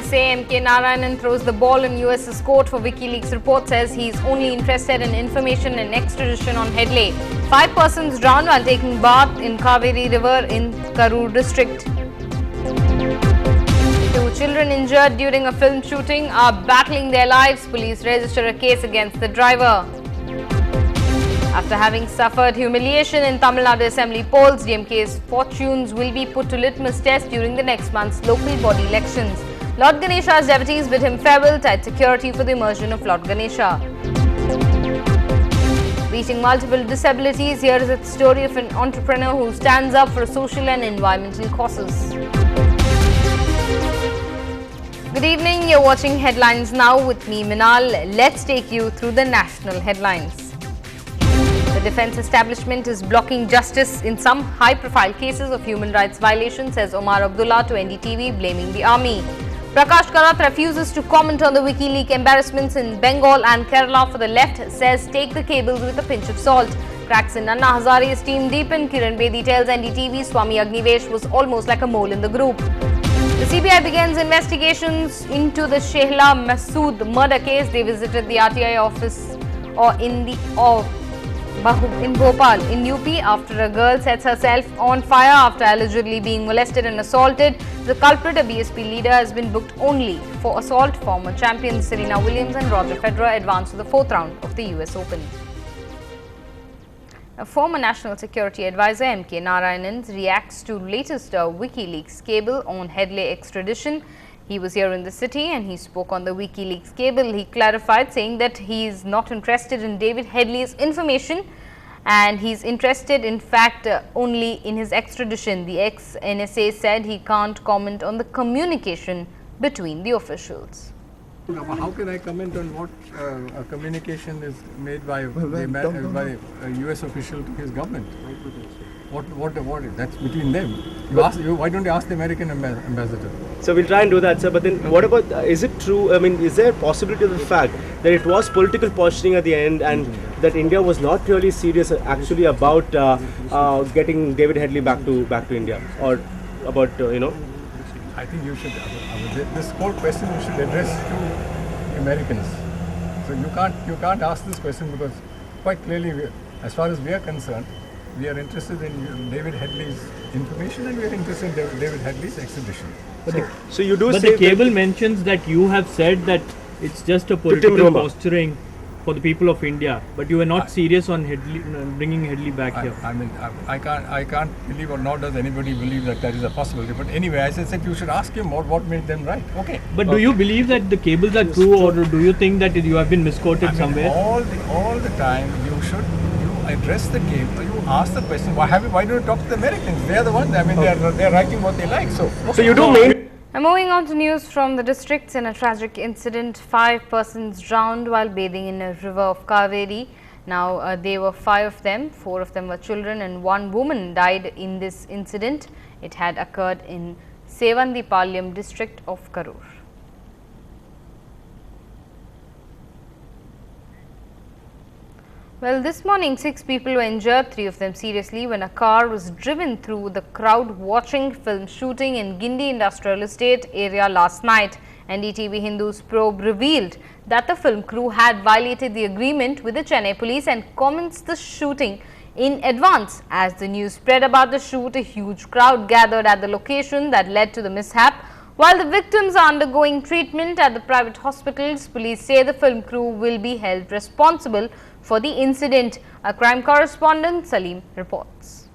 NSA, M.K. Narayanan throws the ball in US's court for WikiLeaks report, says he's only interested in information and extradition on Headley. 5 persons drowned while taking bath in Kaveri River in Karur district. 2 children injured during a film shooting are battling their lives. Police register a case against the driver. After having suffered humiliation in Tamil Nadu Assembly polls, DMK's fortunes will be put to litmus test during the next month's local body elections. Lord Ganesha's devotees bid him farewell, tight security for the immersion of Lord Ganesha. Beating multiple disabilities, here is the story of an entrepreneur who stands up for social and environmental causes. Good evening, you're watching Headlines Now with me, Minal. Let's take you through the national headlines. The defence establishment is blocking justice in some high-profile cases of human rights violations, says Omar Abdullah to NDTV, blaming the army. Prakash Karat refuses to comment on the WikiLeaks embarrassments in Bengal and Kerala for the left, says take the cables with a pinch of salt. Cracks in Anna Hazare's team deepen. Kiran Bedi tells NDTV Swami Agnivesh was almost like a mole in the group. The CBI begins investigations into the Shehla Masood murder case. They visited the RTI office in Bhopal in UP after a girl sets herself on fire after allegedly being molested and assaulted. The culprit, a BSP leader, has been booked only for assault. Former champions Serena Williams and Roger Federer advance to the 4th round of the US Open. A former National Security Advisor M.K. Narayanan reacts to latest WikiLeaks cable on Headley extradition. He was here in the city and he spoke on the WikiLeaks cable. He clarified, saying that he is not interested in David Headley's information and he's interested, in fact, only in his extradition. The ex-NSA said he can't comment on the communication between the officials. How can I comment on what a communication is made by a US official to his government? What is that's between them? Why don't you ask the American ambassador? So we'll try and do that, sir. But then, what about? Is it true? I mean, is there a possibility of the fact that it was political posturing at the end, and that India was not really serious actually about getting David Headley back to India, or about I think you should. This whole question you should address to Americans. So you can't ask this question because quite clearly, as far as we are concerned, we are interested in David Headley's information and we are interested in David Headley's extradition. So you do but say the cable mentions that you have said that it's just a political posturing for the people of India, but you were not serious on Headley, bringing Headley back here. I mean, I can't believe, or nor does anybody believe that is a possibility. But anyway, as I said, you should ask him what made them right. Okay. But do you believe that the cables are true, or do you think that you have been misquoted somewhere? All the time, you address the cable. You ask the question. Why don't you talk to the Americans? They are the ones. I mean, they are writing what they like. So you do mean. And moving on to news from the districts. In a tragic incident, 5 persons drowned while bathing in a river of Kaveri. Now, there were 5 of them, 4 of them were children and 1 woman died in this incident. It had occurred in Sevandipalayam district of Karur. Well, this morning 6 people were injured, 3 of them seriously, when a car was driven through the crowd watching film shooting in Guindy Industrial Estate area last night. NDTV Hindu's probe revealed that the film crew had violated the agreement with the Chennai police and commenced the shooting in advance. As the news spread about the shoot, a huge crowd gathered at the location that led to the mishap. While the victims are undergoing treatment at the private hospitals, police say the film crew will be held responsible for the incident. A crime correspondent, Salim, reports.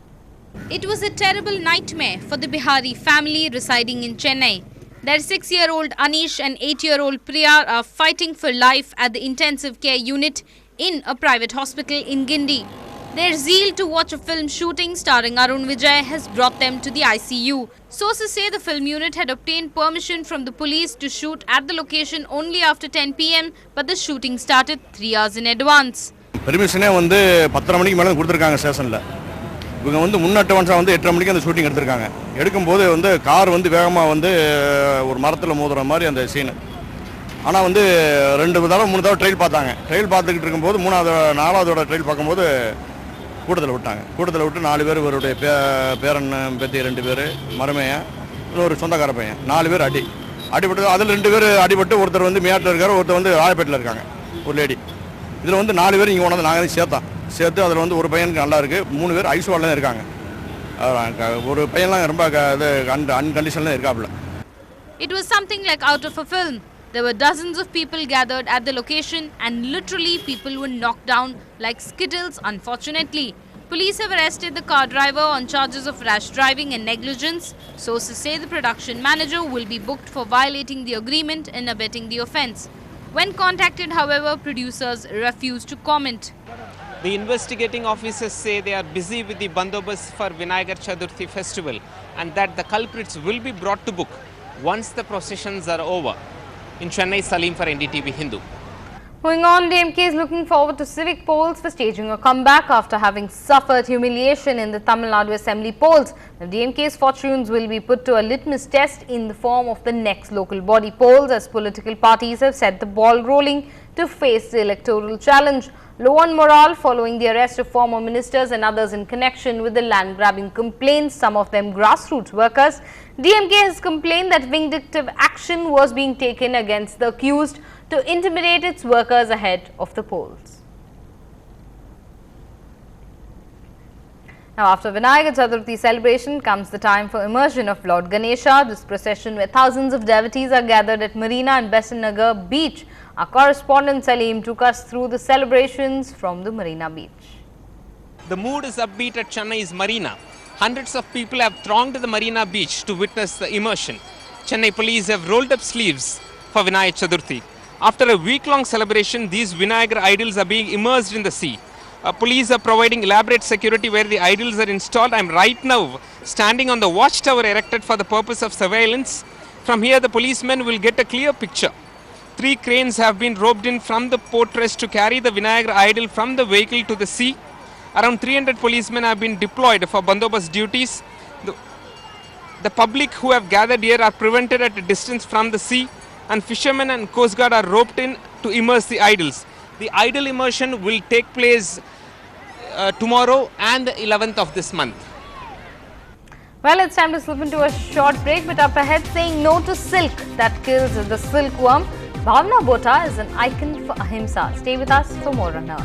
It was a terrible nightmare for the Bihari family residing in Chennai. Their 6-year-old Anish and 8-year-old Priya are fighting for life at the intensive care unit in a private hospital in Guindy. Their zeal to watch a film shooting starring Arun Vijay has brought them to the ICU. Sources say the film unit had obtained permission from the police to shoot at the location only after 10 p.m, but the shooting started 3 hours in advance. Permission வந்து 10:30 மணிக்கு மேல கொடுத்திருக்காங்க ஸ்டேஷன்ல. இவங்க வந்து முன்னட்டவன்ஸா வந்து 8:30 மணிக்கு அந்த ஷூட்டிங் எடுத்துட்டாங்க. எடுக்கும்போது வந்து கார் வந்து வேகமா வந்து ஒரு மரத்துல மோதுற மாதிரி அந்த சீன். ஆனா வந்து 2 தடவை 3 தடவை ட்ரைல் பார்த்தாங்க. ட்ரைல் பார்த்துக்கிட்டு இருக்கும்போது 4வது ட்ரைல் பார்க்கும்போது கூட்டத்தில் விட்டு 4 பேர் இவருடைய பேரன் பேத்தி 2 பேர் மருமையன் இன்னொரு சொந்தக்கார பையன் 4 பேர் அடி அடிபட்டு அதில் 2 பேர் அடிபட்டு ஒருத்தர் வந்து மேட்டில் இருக்கார், ஒருத்தர் வந்து ராயப்பேட்டில் இருக்காங்க, ஒரு லேடி. இதில் வந்து 4 பேர் இங்கே கொண்டு வந்து நாங்கள் சேர்த்து அதில் வந்து ஒரு பையனுக்கு நல்லா இருக்குது, 3 பேர் ஐஸ் வார்டில் தான் இருக்காங்க. ஒரு பையன்லாம் ரொம்ப அன்கண்டிஷனில் இருக்காப்புல. It was something like out of a film. There were dozens of people gathered at the location and literally people were knocked down like skittles, unfortunately. Police have arrested the car driver on charges of rash driving and negligence. Sources say the production manager will be booked for violating the agreement and abetting the offence. When contacted, however, producers refused to comment. The investigating officers say they are busy with the bandobast for Vinayagar Chaturthi festival and that the culprits will be brought to book once the processions are over. In Chennai, Salim for NDTV Hindu. Moving on, DMK is looking forward to civic polls for staging a comeback after having suffered humiliation in the Tamil Nadu Assembly polls. The DMK's fortunes will be put to a litmus test in the form of the next local body polls as political parties have set the ball rolling to face the electoral challenge. Low on morale following the arrest of former ministers and others in connection with the land-grabbing complaints, some of them grassroots workers. DMK has complained that vindictive action was being taken against the accused to intimidate its workers ahead of the polls. Now, after Vinayagar Chaturthi celebration comes the time for immersion of Lord Ganesha. This procession where thousands of devotees are gathered at Marina and Besant Nagar beach. Our correspondent Salim took us through the celebrations from the Marina beach. The mood is upbeat at Chennai's Marina. Hundreds of people have thronged to the Marina beach to witness the immersion. Chennai police have rolled up sleeves for Vinayagar Chaturthi. After a week-long celebration, these Vinayagar idols are being immersed in the sea. Police are providing elaborate security where the idols are installed. I am right now standing on the watchtower erected for the purpose of surveillance. From here, the policemen will get a clear picture. 3 cranes have been roped in from the port rest to carry the Vinayagar idol from the vehicle to the sea. Around 300 policemen have been deployed for bandobast duties. The public who have gathered here are prevented at a distance from the sea, and fishermen and coast guard are roped in to immerse the idols. The idol immersion will take place tomorrow and the 11th of this month. Well, it's time to slip into a short break, but up ahead, saying no to silk that kills the silkworm. Bhavna Bota is an icon for ahimsa. Stay with us for more on her.